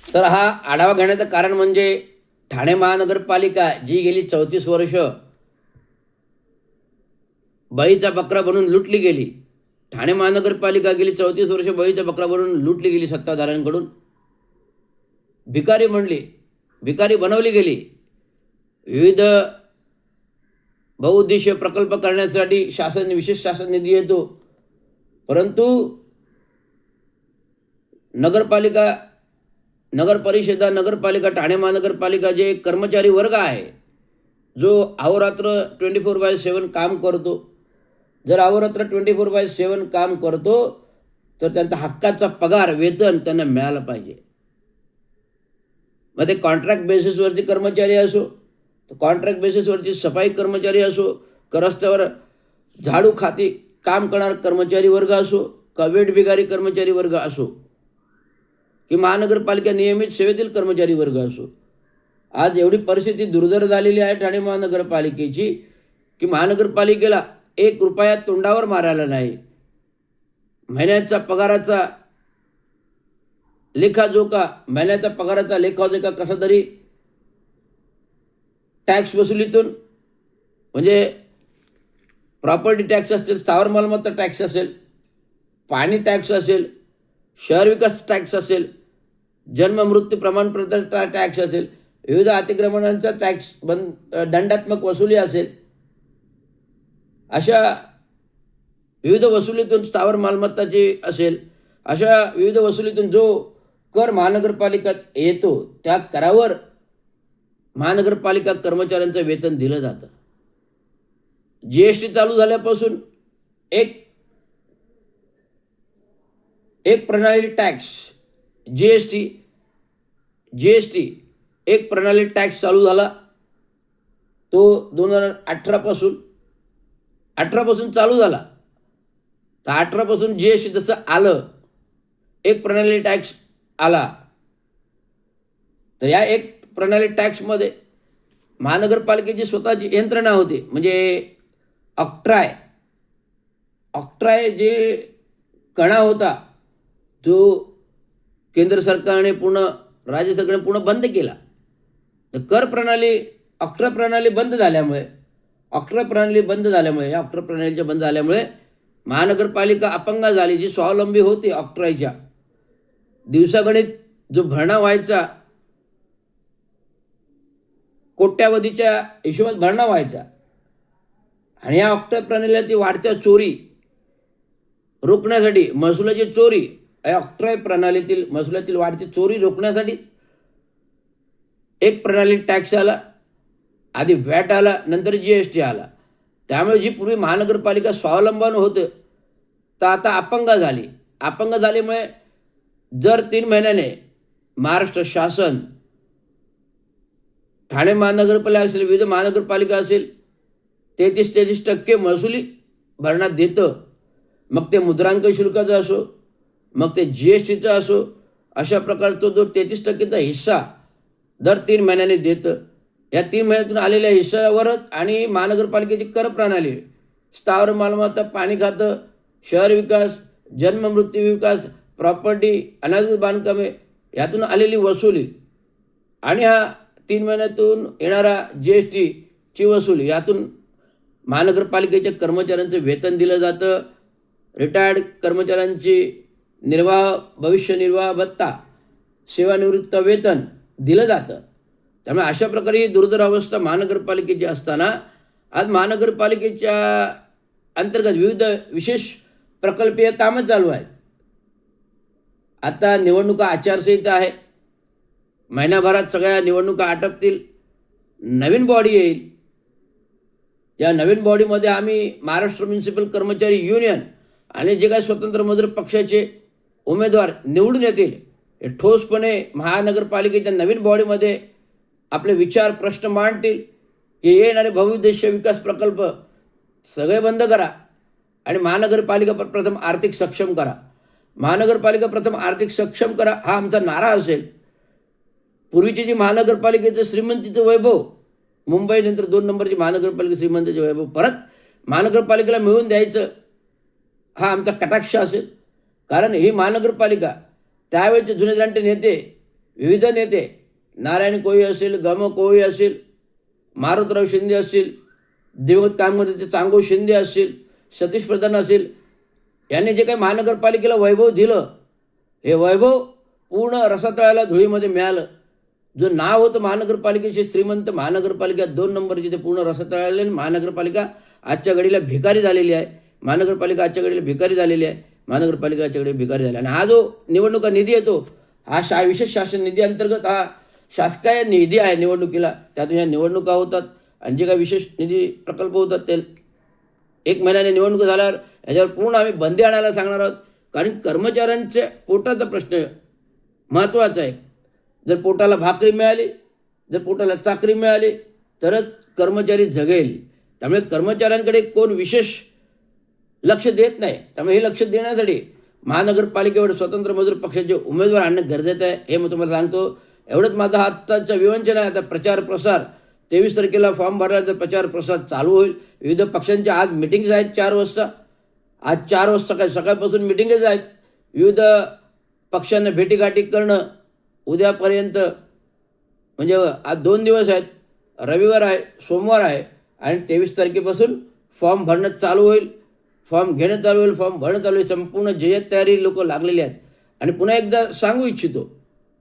तर हा आढावा घेण्याचं कारण म्हणजे ठाणे महानगरपालिका जी गेली 34 वर्ष बळीचा बकरा बनून लुटली गेली. ठाणे महानगरपालिका गेली 34 वर्ष बळीचा बकरा बनून लुटली गेली सत्ताधाऱ्यांकडून. भिकारी बनवली गेली. विविध बहुउद्देशीय प्रकल्प करण्यासाठी विशेष शासन निधी येतो, परंतु नगरपालिका ठाणे महानगरपालिका जे कर्मचारी वर्ग आहे, जो अहोरात्र 24/7 काम करतो. जर अहोरात्र 24/7 काम करतो तर त्यांचा हक्काचा पगार, वेतन त्यांना मिळालं पाहिजे. मग ते कॉन्ट्रॅक्ट बेसिसवरती कर्मचारी असो, तर कॉन्ट्रॅक्ट बेसिसवरती सफाई कर्मचारी असो, का रस्त्यावर झाडू खाती काम करणारा कर्मचारी वर्ग असो, का वेठबिगारी कर्मचारी वर्ग असो, की महानगरपालिका नियमित सेवेतील कर्मचारी वर्ग असो. आज एवढी परिस्थिती दुर्धर झालेली आहे ठाणे महानगरपालिकेची, की महानगरपालिकेला 1 रुपया तोंडावर मारायला नाही. महिन्याचा पगाराचा लेखाजोखा कसा तरी टॅक्स वसुलीतून, म्हणजे प्रॉपर्टी टॅक्स असेल, स्थावर मालमत्ता टॅक्स असेल, पाणी टॅक्स असेल, शहर विकास टॅक्स असेल, जन्म मृत्यू प्रमाणपत्र टॅक्स असेल, विविध अतिक्रमणांचा टॅक्स दंडात्मक वसुली असेल, अशा विविध वसुलीतून, स्थावर मालमत्ताची असेल, अशा विविध वसुलीतून जो कर महानगरपालिकेत येतो, त्या करावर महानगरपालिका कर्मचाऱ्यांचं वेतन दिलं जातं. GST चालू झाल्यापासून एक प्रणाली टॅक्स GST एक प्रणाली टॅक्स चालू झाला. तो 2018 पासून चालू झाला. तर 18 पासून GST जसं आलं, एक प्रणाली टॅक्स आला, तर या एक प्रणाली टॅक्समध्ये महानगरपालिकेची स्वतःची यंत्रणा होती, म्हणजे ऑक्ट्राय जे कणा होता, जो केंद्र सरकारने राज्य सरकारने पूर्ण बंद केला. तर कर प्रणाली ऑक्ट्रा प्रणाली बंद झाल्यामुळे महानगरपालिका अपंग झाली. जी स्वावलंबी होती ऑक्ट्रायच्या, दिवसागणित जो भरणा व्हायचा, कोट्यावधीच्या हिशोबात भरणा व्हायचा, आणि या ऑक्ट्रा प्रणालीला ती वाढत्या चोरी रोखण्यासाठी, महसुलाची चोरी, ऑक्ट्राय प्रणालीतील महसुलातील वाढती चोरी रोखण्यासाठी एक प्रणाली टॅक्स आला. आधी व्हॅट आला, नंतर GST आला. त्यामुळे जी पूर्वी महानगरपालिका स्वावलंबन होतं, तर आता अपंग झाल्यामुळे जर 3 महिन्याने महाराष्ट्र शासन, ठाणे महानगरपालिका असेल, विविध महानगरपालिका असेल, 33% महसुली भरणात देतं. मग ते मुद्रांक शुल्काचं असो, मग ते GSTचा असो, अशा प्रकारचा जो 33%चा हिस्सा दर 3 महिन्याने देतं. या 3 महिन्यातून आलेल्या हिस्सावरच आणि महानगरपालिकेची कर प्रणाली, स्थावर मालमत्ता, पाणी खातं, शहर विकास, जन्म मृत्यू विकास, प्रॉपर्टी, अनाधिकृत बांधकामे, यातून आलेली वसुली आणि हा 3 महिन्यातून येणारा GSTची वसुली, यातून महानगरपालिकेच्या कर्मचाऱ्यांचं वेतन दिलं जातं. रिटायर्ड कर्मचाऱ्यांची भविष्य निर्वाह भत्ता, सेवानिवृत्त वेतन दिलं जातं. त्यामुळे अशा प्रकारे ही दुर्धर अवस्था महानगरपालिकेची असताना आज महानगरपालिकेच्या अंतर्गत विविध विशेष प्रकल्पीय कामं चालू आहेत. आता निवडणुका आचारसंहिता आहे. महिनाभरात सगळ्या निवडणुका आटपतील. नवीन बॉडी येईल. या नवीन बॉडीमध्ये आम्ही महाराष्ट्र म्युनिसिपल कर्मचारी युनियन आणि जे काही स्वतंत्र मजूर पक्षाचे उमेदवार निवडून येतील, हे ठोसपणे महानगरपालिकेच्या नवीन बॉडीमध्ये आपले विचार, प्रश्न मांडतील, की येणारे बहुउद्देशीय विकास प्रकल्प सगळे बंद करा आणि महानगरपालिका प्रथम आर्थिक सक्षम करा. हा आमचा नारा असेल. पूर्वीची जी महानगरपालिकेचं श्रीमंतीचं वैभव, मुंबईनंतर 2 नंबरची महानगरपालिका श्रीमंतीचं वैभव परत महानगरपालिकेला मिळवून द्यायचं, हा आमचा कटाक्ष असेल. कारण ही महानगरपालिका त्यावेळेचे जुने जाणते नेते विविध नेते, नारायण कोळी असेल, गम कोळी असेल, मारुतराव शिंदे असतील, दिवंगत कामगार चांगो शिंदे असतील, सतीश प्रधान असेल, यांनी जे काही महानगरपालिकेला वैभव दिलं, हे वैभव पूर्ण रसातळाला धुळीमध्ये मिळालं. जो नाव होतं महानगरपालिकेचे श्रीमंत महानगरपालिका 2 नंबरची, ते पूर्ण रसातळाला. महानगरपालिका आजच्या घडीला भिकारी झालेली आहे. महानगरपालिका आजच्या घडीला भिकारी झालेली आहे. महानगरपालिका आजच्या घडीला भिकारी झाली. आणि हा जो निवडणुका निधी येतो, हा विशेष शासन निधी अंतर्गत हा शासकीय निधी आहे निवडणुकीला. त्यातून या निवडणुका होतात आणि जे काही विशेष निधी प्रकल्प होतात ते 1 महिन्याने निवडणूक झाल्यावर याच्यावर पूर्ण आम्ही बंदी आणायला सांगणार आहोत. कारण कर्मचाऱ्यांच्या पोटाचा प्रश्न महत्त्वाचा आहे. जर पोटाला भाकरी मिळाली, जर पोटाला चाकरी मिळाली तरच कर्मचारी जगेल. त्यामुळे कर्मचाऱ्यांकडे कोण विशेष लक्ष देत नाही. त्यामुळे हे लक्ष देण्यासाठी महानगरपालिकेवर स्वतंत्र मजूर पक्षाचे उमेदवार आणणं गरजेचं आहे, हे मी तुम्हाला सांगतो. एवढंच माझा आत्ताचा विवंचन आहे. आता प्रचार प्रसार 23 तारखेला फॉर्म भरल्यानंतर प्रचार प्रसार चालू होईल. विविध पक्षांच्या आज मिटिंग्स आहेत 4 वाजता. आज 4 वाजता सकाळपासून मिटिंगच आहेत. विविध पक्षांना भेटीगाठी करणं उद्यापर्यंत, म्हणजे आज 2 दिवस आहेत, रविवार आहे, सोमवार आहे आणि 23 तारखेपासून फॉर्म भरणं चालू होईल, फॉर्म घेणं चालू होईल, फॉर्म भरणं चालू होईल. संपूर्ण जय्यत तयारी लोक लागलेली आहेत. आणि पुन्हा एकदा सांगू इच्छितो